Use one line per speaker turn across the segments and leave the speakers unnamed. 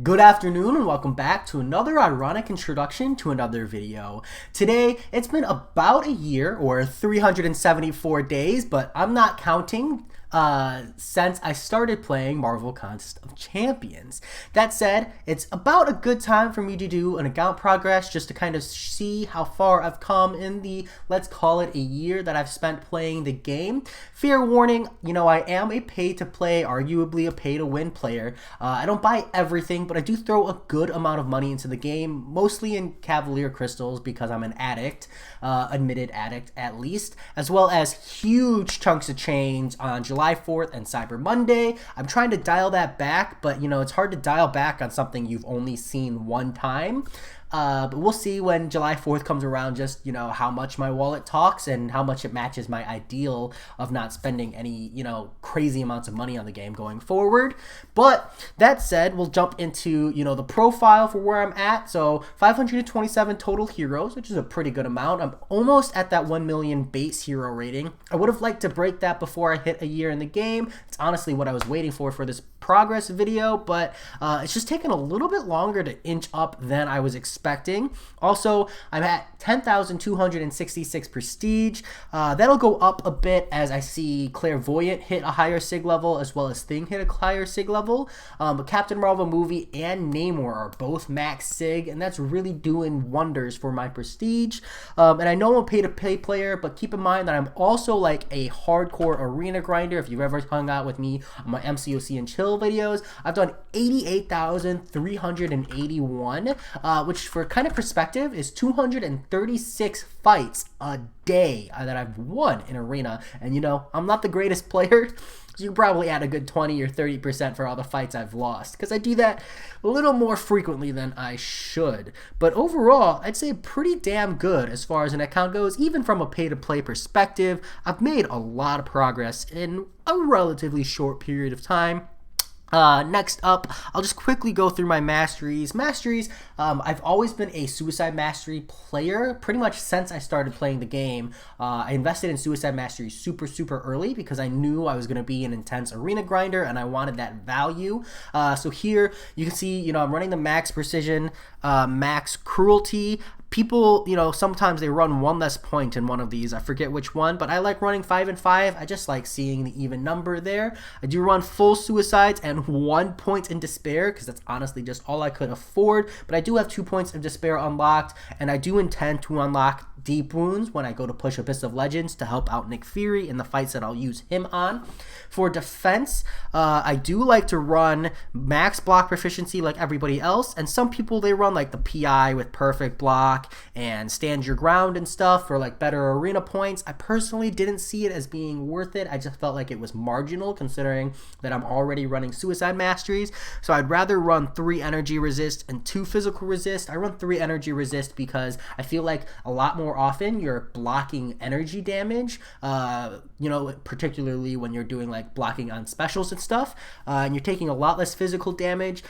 Good afternoon and welcome back to another ironic introduction to another video. Today, it's been about a year or 374 days, but I'm not counting since I started playing Marvel Contest of Champions. That said, it's about a good time for me to do an account progress just to kind of see how far I've come in the, let's call it a year that I've spent playing the game. Fair warning, I am a pay-to-play, arguably a pay-to-win player. I don't buy everything, but I do throw a good amount of money into the game, mostly in Cavalier Crystals because I'm an addict, admitted addict at least, as well as huge chunks of change on July 4th and Cyber Monday. I'm trying to dial that back, but it's hard to dial back on something you've only seen one time. But we'll see when July 4th comes around just, how much my wallet talks and how much it matches my ideal of not spending any, crazy amounts of money on the game going forward. But that said, we'll jump into, the profile for where I'm at. So 527 total heroes, which is a pretty good amount. I'm almost at that 1 million base hero rating. I would have liked to break that before I hit a year in the game. It's honestly what I was waiting for this progress video, but it's just taken a little bit longer to inch up than I was expecting. Also, I'm at 10,266 prestige. That'll go up a bit as I see Clairvoyant hit a higher sig level as well as Thing hit a higher sig level. But Captain Marvel movie and Namor are both max sig, and that's really doing wonders for my prestige. And I know I'm a pay-to-play player, but keep in mind that I'm also like a hardcore arena grinder. If you've ever hung out with me on my MCOC and Chill videos, I've done 88,381, which for kind of perspective is 236 fights a day that I've won in arena. And I'm not the greatest player, so you can probably add a good 20 or 30% for all the fights I've lost, because I do that a little more frequently than I should. But overall, I'd say pretty damn good as far as an account goes. Even from a pay-to-play perspective, I've made a lot of progress in a relatively short period of time. Next up, I'll just quickly go through my masteries. I've always been a Suicide Mastery player pretty much since I started playing the game. I invested in Suicide Mastery super early because I knew I was going to be an intense arena grinder and I wanted that value. So here you can see, I'm running the max precision, max cruelty. People, sometimes they run one less point in one of these. I forget which one, but I like running 5 and 5. I just like seeing the even number there. I do run full suicides and 1 point in despair because that's honestly just all I could afford. But I do have 2 points of despair unlocked, and I do intend to unlock deep wounds when I go to push Abyss of Legends to help out Nick Fury in the fights that I'll use him on. For defense, I do like to run max block proficiency like everybody else, and some people they run like the PI with perfect block and stand your ground and stuff for like better arena points. I personally didn't see it as being worth it. I just felt like it was marginal considering that I'm already running Suicide Masteries, so I'd rather run 3 energy resist and 2 physical resist. I run 3 energy resist because I feel like a lot more often you're blocking energy damage, particularly when you're doing like blocking on specials and stuff, and you're taking a lot less physical damage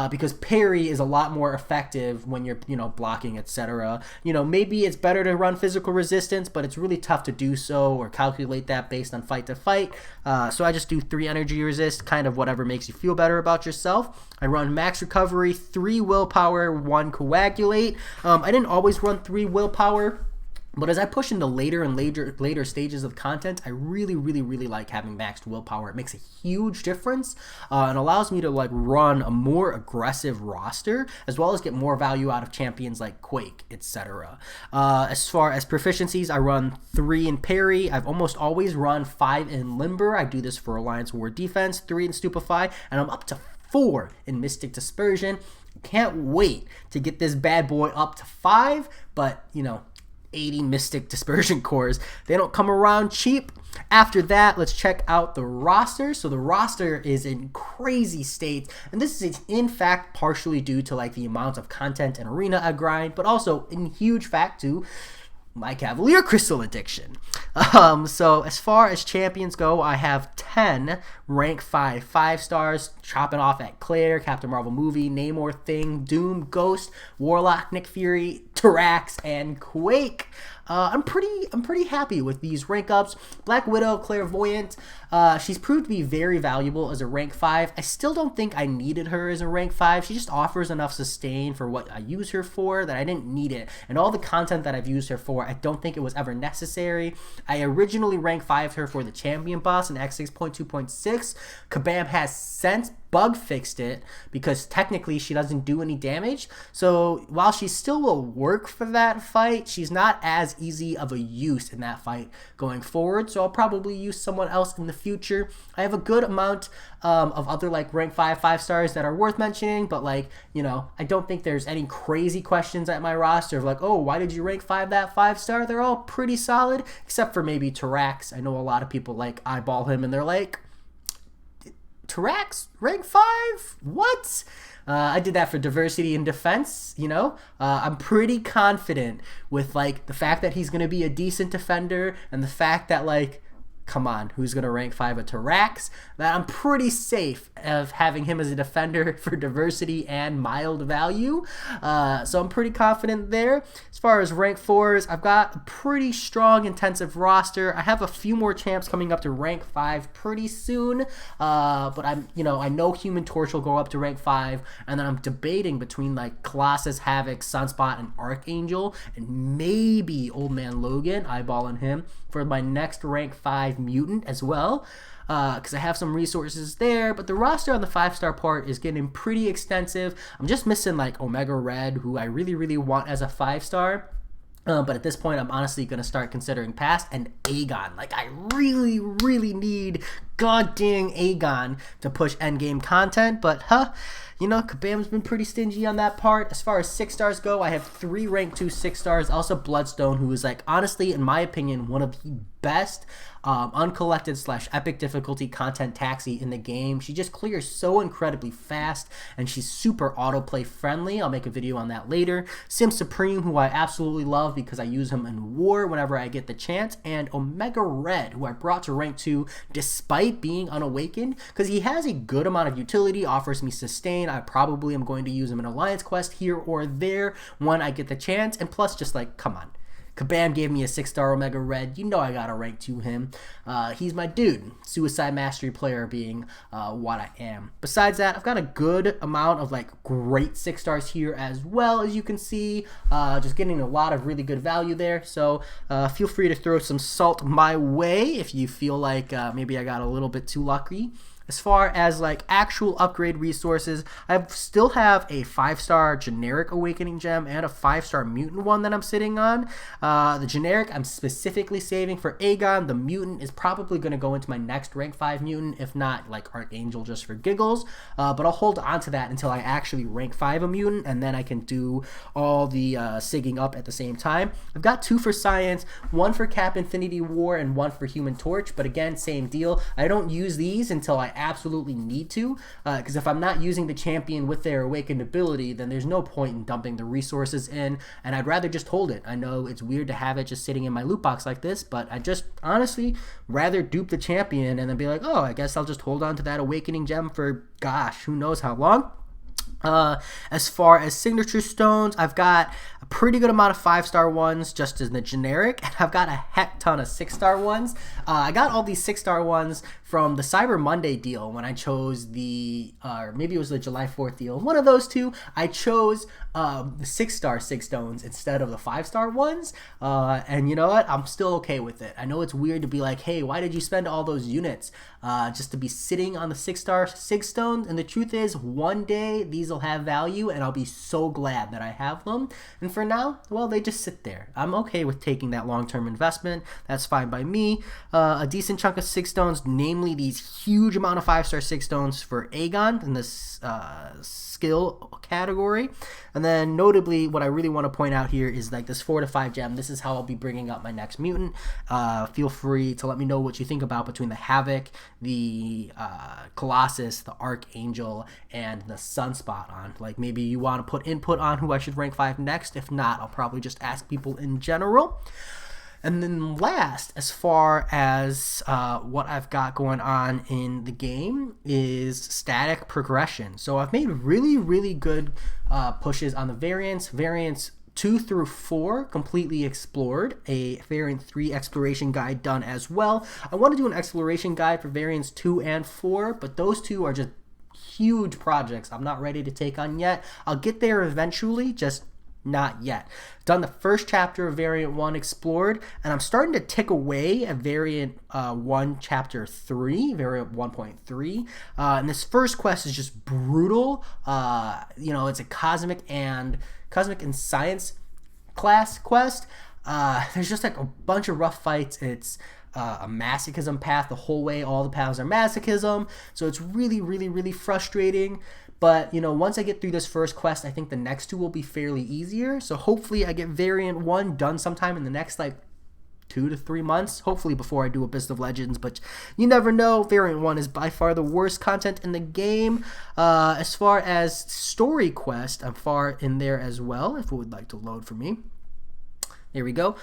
because parry is a lot more effective when you're blocking, etc. Maybe it's better to run physical resistance, but it's really tough to do so or calculate that based on fight to fight. So I just do 3 energy resist, kind of whatever makes you feel better about yourself. I run max recovery, 3 willpower, 1 coagulate. I didn't always run 3 willpower, but as I push into later and later stages of content, I really like having maxed willpower. It makes a huge difference and allows me to like run a more aggressive roster as well as get more value out of champions like Quake, etc. As far as proficiencies, I run 3 in parry. I've almost always run 5 in limber. I do this for Alliance War defense, 3 in stupefy, and I'm up to 4 in Mystic Dispersion. Can't wait to get this bad boy up to 5, but 80 Mystic Dispersion cores. They don't come around cheap. After that, let's check out the roster. So the roster is in crazy state, and this is in fact partially due to like the amount of content and arena I grind, but also in huge fact to my Cavalier Crystal addiction. So as far as champions go, I have 10 rank 5 5-stars, chopping off at Claire, Captain Marvel movie, Namor, Thing, Doom, Ghost, Warlock, Nick Fury, Tarax, and Quake. I'm pretty happy with these rank ups. Black Widow, Clairvoyant, she's proved to be very valuable as a rank 5. I still don't think I needed her as a rank 5. She just offers enough sustain for what I use her for that I didn't need it. And all the content that I've used her for, I don't think it was ever necessary. I originally rank 5'd her for the champion boss in X6.2.6. Kabam has since bug fixed it because technically she doesn't do any damage. So while she still will work for that fight, she's not as easy of a use in that fight going forward. So I'll probably use someone else in the future. I have a good amount of other like rank 5 stars that are worth mentioning, but like, you know, I don't think there's any crazy questions at my roster of like, oh, why did you rank 5 that 5-star? They're all pretty solid, except for maybe Tarax. I know a lot of people like eyeball him and they're like, Tarax, rank 5? What? I did that for diversity and defense, you know? I'm pretty confident with, like, the fact that he's going to be a decent defender and the fact that, like, come on, who's going to rank 5 a Tarax? That I'm pretty safe of having him as a defender for diversity and mild value. So I'm pretty confident there. As far as rank 4s, I've got a pretty strong intensive roster. I have a few more champs coming up to rank 5 pretty soon. But I know Human Torch will go up to rank 5, and then I'm debating between like Colossus, Havoc, Sunspot, and Archangel, and maybe Old Man Logan, eyeballing him for my next rank 5 mutant as well, because I have some resources there. But the roster on the 5-star part is getting pretty extensive. I'm just missing like Omega Red, who I really want as a 5-star. But at this point, I'm honestly going to start considering past, and Aegon. Like, I really need goddamn Aegon to push endgame content. But, you know, Kabam's been pretty stingy on that part. As far as 6-stars go, I have 3 rank 2 6-stars. Also, Bloodstone, who is, like, honestly, in my opinion, one of the best uncollected / epic difficulty content taxi in the game. She just clears so incredibly fast, and she's super autoplay friendly. I'll make a video on that later. Sim Supreme, who I absolutely love because I use him in war whenever I get the chance, and Omega Red, who I brought to rank 2 despite being unawakened, because he has a good amount of utility, offers me sustain. I probably am going to use him in Alliance Quest here or there when I get the chance, and plus just like, come on. Kabam gave me a 6-star Omega Red. You know I gotta rank 2 him. He's my dude. Suicide Mastery player being what I am. Besides that, I've got a good amount of like great 6-stars here as well, as you can see. Just getting a lot of really good value there. So feel free to throw some salt my way if you feel like maybe I got a little bit too lucky. As far as like actual upgrade resources, I still have a 5-star generic awakening gem and a 5-star mutant one that I'm sitting on. The generic I'm specifically saving for Aegon. The mutant is probably going to go into my next rank 5 mutant, if not like Archangel just for giggles. But I'll hold on to that until I actually rank 5 a mutant, and then I can do all the sigging up at the same time. I've got 2 for Science, 1 for Cap Infinity War, and 1 for Human Torch. But again, same deal. I don't use these until I absolutely need to, because if I'm not using the champion with their awakened ability, then there's no point in dumping the resources in, and I'd rather just hold it. I know it's weird to have it just sitting in my loot box like this, but I just honestly rather dupe the champion and then be like, oh, I guess I'll just hold on to that awakening gem for, gosh, who knows how long. As far as signature stones, I've got a pretty good amount of 5-star ones just in the generic, and I've got a heck ton of 6-star ones. I got all these 6-star ones from the Cyber Monday deal when I chose the, or maybe it was the July 4th deal. One of those two, I chose the 6-star 6 stones instead of the 5-star ones. And you know what? I'm still okay with it. I know it's weird to be like, hey, why did you spend all those units just to be sitting on the 6-star 6 stones? And the truth is, one day these will have value, and I'll be so glad that I have them. And for now, well, they just sit there. I'm okay with taking that long-term investment. That's fine by me. A decent chunk of 6 stones, namely these huge amount of 5-star 6 stones for Aegon in this skill category. And then notably, what I really want to point out here is like this 4 to 5 gem. This is how I'll be bringing up my next mutant. Feel free to let me know what you think about between the Havoc, the Colossus, the Archangel, and the Sunspot on. Like maybe you want to put input on who I should rank 5 next. If not, I'll probably just ask people in general. And then last, as far as what I've got going on in the game is static progression. So I've made really good pushes on the variants. Variants 2 through 4 completely explored, a variant 3 exploration guide done as well. I want to do an exploration guide for variants 2 and 4, but those two are just huge projects I'm not ready to take on yet. I'll get there eventually, just not yet. Done the first chapter of variant 1 explored, and I'm starting to tick away at variant 1 chapter 3, variant 1.3. And this first quest is just brutal. It's a cosmic and science class quest. There's just like a bunch of rough fights. It's a masochism path the whole way. All the paths are masochism, so it's really, really, really frustrating. But, once I get through this first quest, I think the next two will be fairly easier. So hopefully I get variant 1 done sometime in the next, 2 to 3 months, hopefully before I do Abyss of Legends, but you never know. Variant 1 is by far the worst content in the game. As far as story quest, I'm far in there as well, if it would like to load for me. There we go.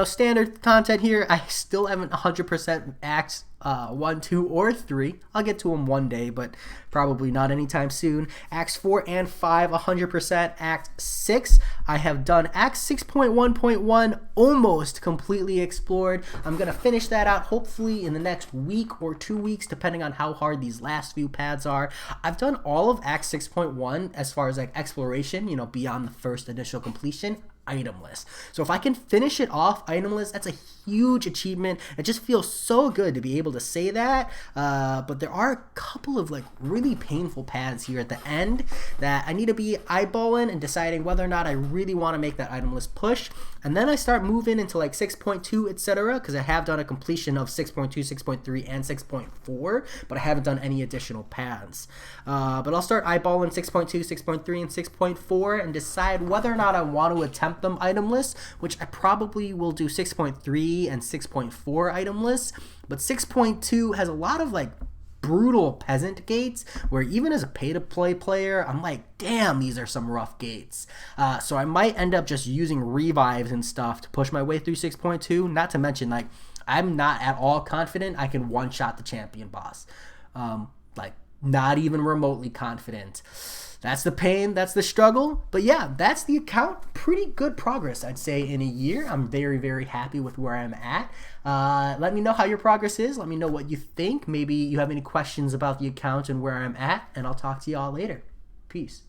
Standard content here. I still haven't 100% Acts 1, 2, or 3. I'll get to them one day, but probably not anytime soon. Acts 4 and 5, 100%. Act 6, I have done Act 6.1.1 almost completely explored. I'm going to finish that out hopefully in the next week or 2 weeks, depending on how hard these last few paths are. I've done all of Act 6.1 as far as exploration, beyond the first initial completion. Itemless. So if I can finish it off itemless, that's a huge achievement. It just feels so good to be able to say that. But there are a couple of really painful paths here at the end that I need to be eyeballing and deciding whether or not I really want to make that itemless push. And then I start moving into 6.2, etc., because I have done a completion of 6.2, 6.3, and 6.4, but I haven't done any additional paths. But I'll start eyeballing 6.2, 6.3, and 6.4 and decide whether or not I want to attempt them itemless, which I probably will do 6.3 and 6.4 itemless. But 6.2 has a lot of brutal peasant gates where even as a pay-to-play player, I'm like, damn, these are some rough gates. So I might end up just using revives and stuff to push my way through 6.2. Not to mention, I'm not at all confident I can one-shot the champion boss. Not even remotely confident. That's the pain, that's the struggle. But yeah, that's the account. Pretty good progress, I'd say, in a year. I'm very, very happy with where I'm at. Let me know how your progress is. Let me know what you think. Maybe you have any questions about the account and where I'm at, and I'll talk to y'all later. Peace.